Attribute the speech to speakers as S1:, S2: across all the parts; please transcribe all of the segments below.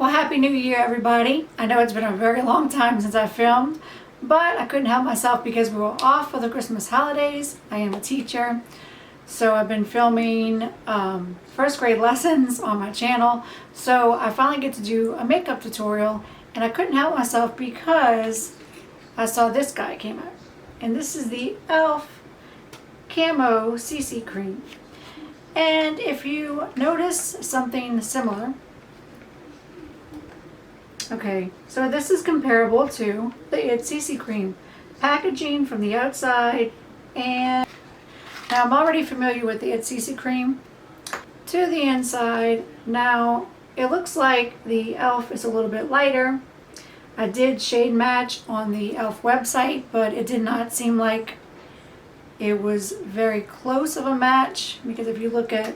S1: Well, Happy New Year, everybody. I know it's been a very long time since I filmed, but I couldn't help myself because we were off for the Christmas holidays. I am a teacher, so I've been filming first grade lessons on my channel. So I finally get to do a makeup tutorial, and I couldn't help myself because I saw this guy came out. And this is the e.l.f. Camo CC Cream. And if you notice something similar, okay, so this is comparable to the It CC Cream packaging from the outside, and now I'm already familiar with the It CC Cream to the inside. Now it looks like the e.l.f. is a little bit lighter. I did shade match on the e.l.f. website, but it did not seem like it was very close of a match, because if you look at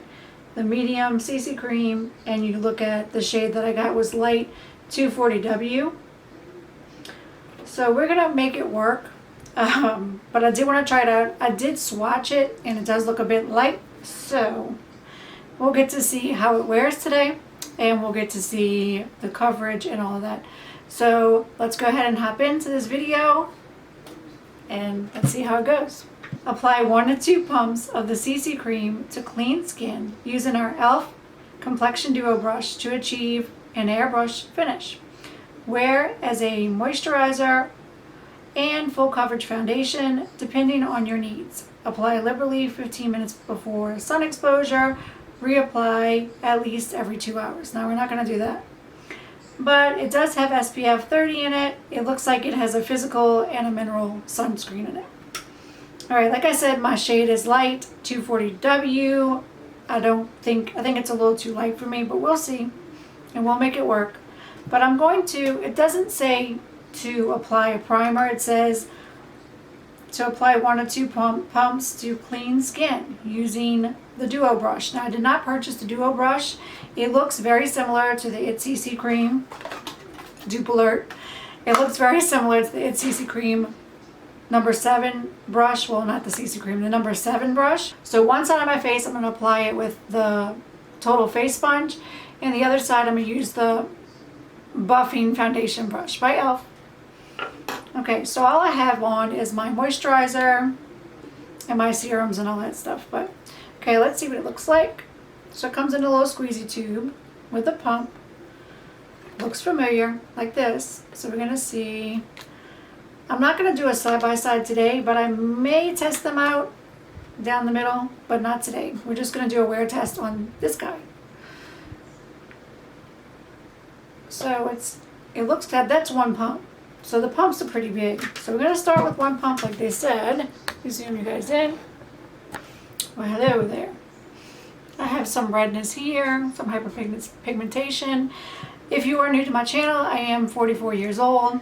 S1: the medium CC Cream and you look at the shade that I got was light 240W. So we're gonna make it work, but I did want to try it out. I did swatch it and it does look a bit light, so we'll get to see how it wears today, and we'll get to see the coverage and all of that. So let's go ahead and hop into this video and let's see how it goes. Apply 1 to 2 pumps of the CC Cream to clean skin using our e.l.f. Complexion Duo Brush to achieve an airbrush finish. Wear as a moisturizer and full coverage foundation depending on your needs. Apply liberally 15 minutes before sun exposure. Reapply at least every 2 hours. Now we're not going to do that, but it does have SPF 30 in it. It looks like it has a physical and a mineral sunscreen in it. Alright, like I said, my shade is light 240W. I think it's a little too light for me, but we'll see, and we'll make it work. But I'm going to, it doesn't say to apply a primer, it says to apply 1 to 2 pumps to clean skin using the Duo brush. Now I did not purchase the Duo brush. It looks very similar to the It CC Cream. Dupe alert. It looks very similar to the It CC Cream number 7 brush. Well, not the CC Cream, the number 7 brush. So one side of my face I'm going to apply it with the Total Face Sponge, and the other side I'm going to use the Buffing Foundation brush by e.l.f. Okay, so all I have on is my moisturizer and my serums and all that stuff. But okay, let's see what it looks like. So it comes in a little squeezy tube with a pump. Looks familiar, like this. So we're going to see. I'm not going to do a side-by-side today, but I may test them out down the middle, but not today. We're just going to do a wear test on this guy. So it looks like that's 1 pump. So the pumps are pretty big. So we're going to start with 1 pump like they said. Zoom you guys in. Well, hello there. I have some redness here, some hyperpigmentation. If you are new to my channel, I am 44 years old.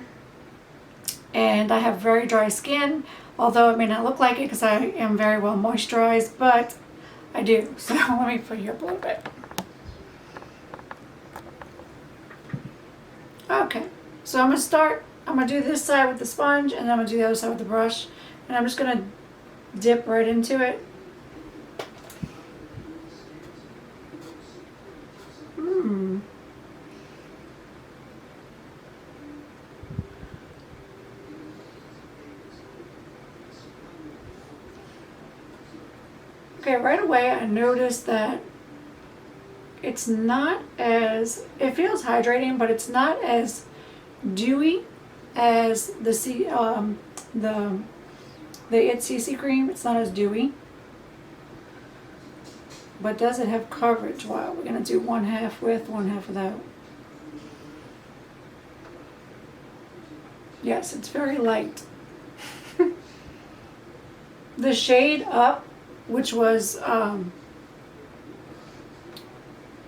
S1: And I have very dry skin, although it may not look like it because I am very well moisturized, but I do. So let me put you up a little bit. Okay, so I'm going to start. I'm going to do this side with the sponge, and then I'm going to do the other side with the brush. And I'm just going to dip right into it. Okay, right away I noticed that it's not as, it feels hydrating, but it's not as dewy as the It CC Cream. It's not as dewy. But does it have coverage? Wow, we're going to do 1/2 with, 1/2 without. Yes, it's very light. The shade up, which was, I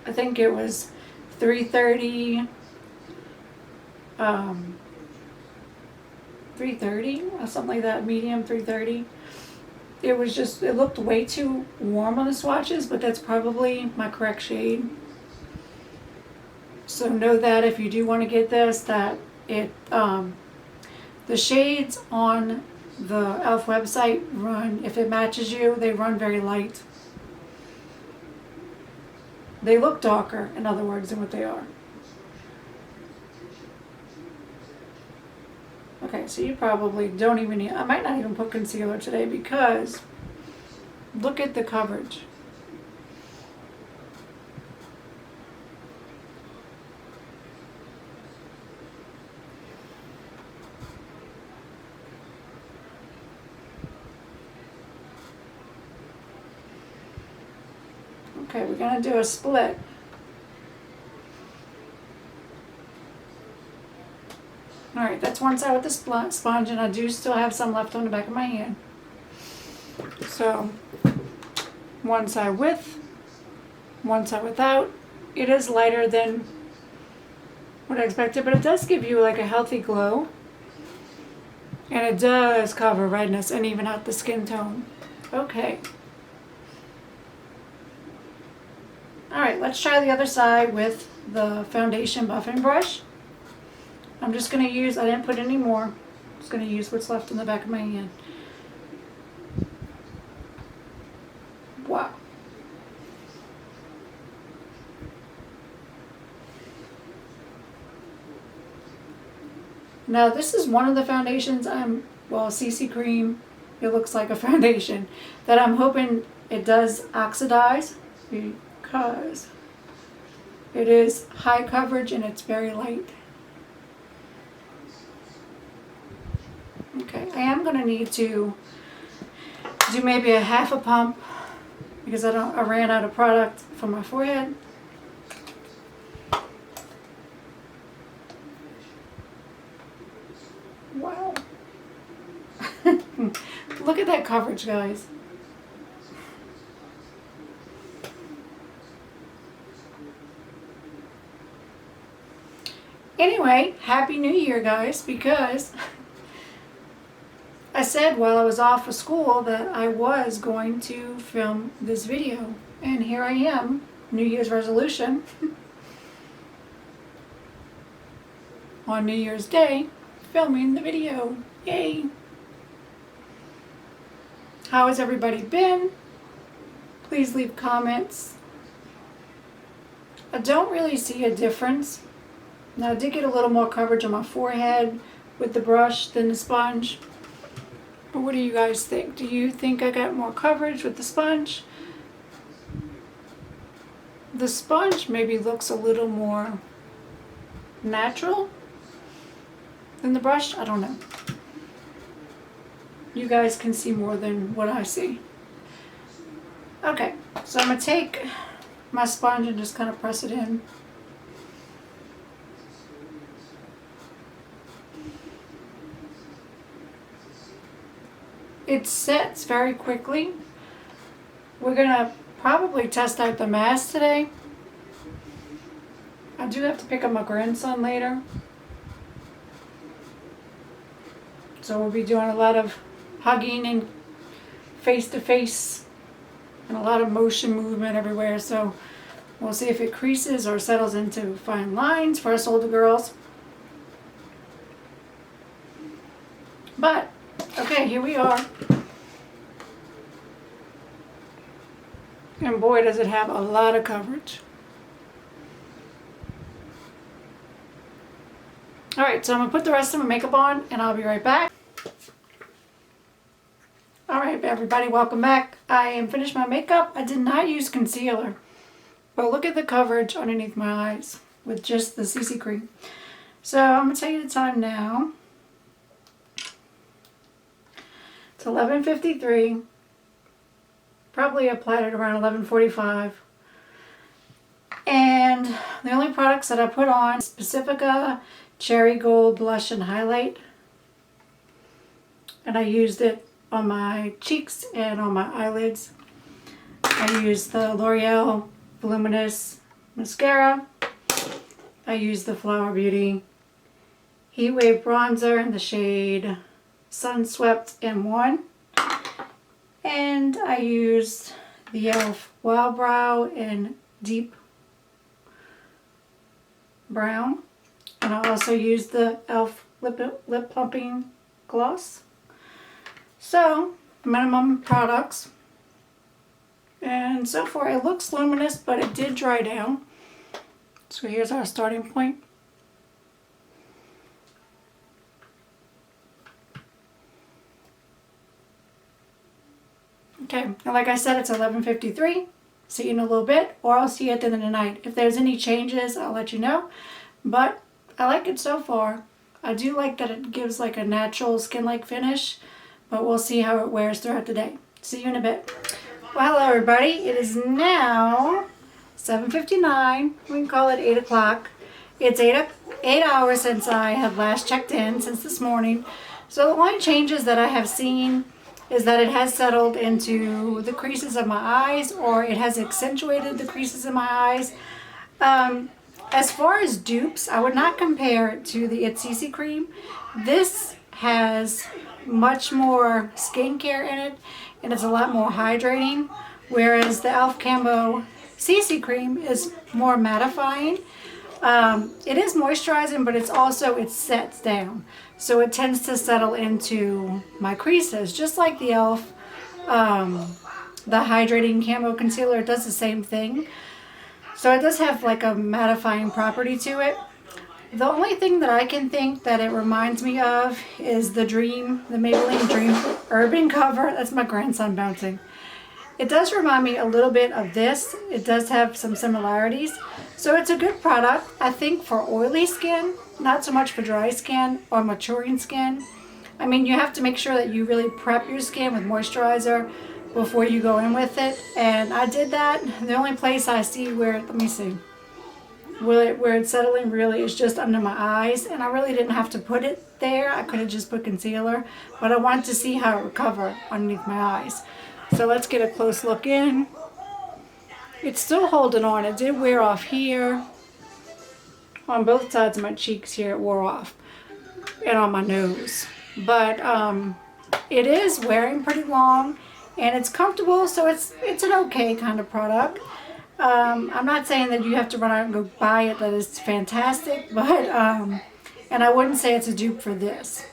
S1: think it was 330, 330 or something like that, medium 330. It was just, it looked way too warm on the swatches, but that's probably my correct shade. So know that if you do want to get this, that it, the shades on the e.l.f. website run, if it matches you, they run very light. They look darker, in other words, than what they are. Okay, so you probably don't even need, I might not even put concealer today because look at the coverage. Okay, we're gonna do a split. Alright, that's one side with the sponge, and I do still have some left on the back of my hand. So, one side with, one side without. It is lighter than what I expected, but it does give you like a healthy glow. And it does cover redness and even out the skin tone. Okay. Alright, let's try the other side with the foundation buffing brush. I'm just going to use, I didn't put any more. I'm just going to use what's left in the back of my hand. Wow. Now this is one of the foundations well, CC cream, it looks like a foundation, that I'm hoping it does oxidize because it is high coverage and it's very light. Okay, I am going to need to do maybe a half a pump because I ran out of product for my forehead. Wow. Look at that coverage, guys. Anyway, Happy New Year, guys, because I said while I was off of school that I was going to film this video, and here I am, New Year's resolution, on New Year's Day, filming the video. Yay! How has everybody been? Please leave comments. I don't really see a difference. Now I did get a little more coverage on my forehead with the brush than the sponge. But what do you guys think? Do you think I got more coverage with the sponge? The sponge maybe looks a little more natural than the brush. I don't know. You guys can see more than what I see. Okay, so I'm going to take my sponge and just kind of press it in. It sets very quickly. We're going to probably test out the mask today. I do have to pick up my grandson later. So we'll be doing a lot of hugging and face-to-face and a lot of motion movement everywhere. So we'll see if it creases or settles into fine lines for us older girls. But, okay, here we are. And boy, does it have a lot of coverage. Alright, so I'm going to put the rest of my makeup on and I'll be right back. Alright, everybody, welcome back. I am finished my makeup. I did not use concealer. But look at the coverage underneath my eyes with just the CC cream. So I'm going to tell you the time now. It's 11:53. Probably applied it around 11:45. And the only products that I put on is Pacifica Cherry Gold Blush and Highlight. And I used it on my cheeks and on my eyelids. I used the L'Oreal Voluminous Mascara. I used the Flower Beauty Heat Wave Bronzer in the shade Sun Swept M1. And I used the e.l.f. Wild Brow in Deep Brown. And I also used the e.l.f. Lip Plumping Gloss. So, minimum products. And so far it looks luminous, but it did dry down. So here's our starting point. like I said, it's 11:53. See you in a little bit, or I'll see you at the end of the night. If there's any changes, I'll let you know. But I like it so far. I do like that it gives like a natural skin-like finish, but we'll see how it wears throughout the day. See you in a bit. Well, hello everybody. It is now 7:59. We can call it 8 o'clock. It's 8 hours since I have last checked in, since this morning. So the only changes that I have seen is that it has settled into the creases of my eyes, or it has accentuated the creases in my eyes. As far as dupes, I would not compare it to the It's CC cream. This has much more skincare in it, and it's a lot more hydrating, whereas the e.l.f. Camo CC cream is more mattifying. It is moisturizing, but it sets down. So it tends to settle into my creases, just like the e.l.f. The hydrating camo concealer does the same thing. So it does have like a mattifying property to it. The only thing that I can think that it reminds me of is the Maybelline Dream Urban Cover. That's my grandson bouncing. It does remind me a little bit of this. It does have some similarities. So it's a good product, I think, for oily skin, not so much for dry skin or maturing skin. I mean, you have to make sure that you really prep your skin with moisturizer before you go in with it. And I did that. The only place I see where it's settling really is just under my eyes. And I really didn't have to put it there. I could have just put concealer. But I wanted to see how it would cover underneath my eyes. So let's get a close look in. It's still holding on. It did wear off here. On both sides of my cheeks here it wore off. And on my nose. But it is wearing pretty long. And it's comfortable, so it's an okay kind of product. I'm not saying that you have to run out and go buy it. That is fantastic. But, and I wouldn't say it's a dupe for this.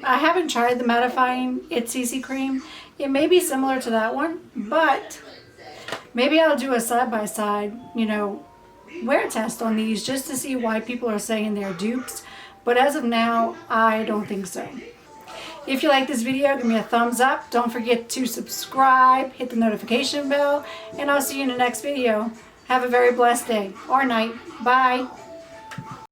S1: I haven't tried the mattifying It's CC cream. It may be similar to that one, but maybe I'll do a side-by-side, wear test on these just to see why people are saying they're dupes. But as of now, I don't think so. If you like this video, give me a thumbs up. Don't forget to subscribe, hit the notification bell, and I'll see you in the next video. Have a very blessed day or night. Bye.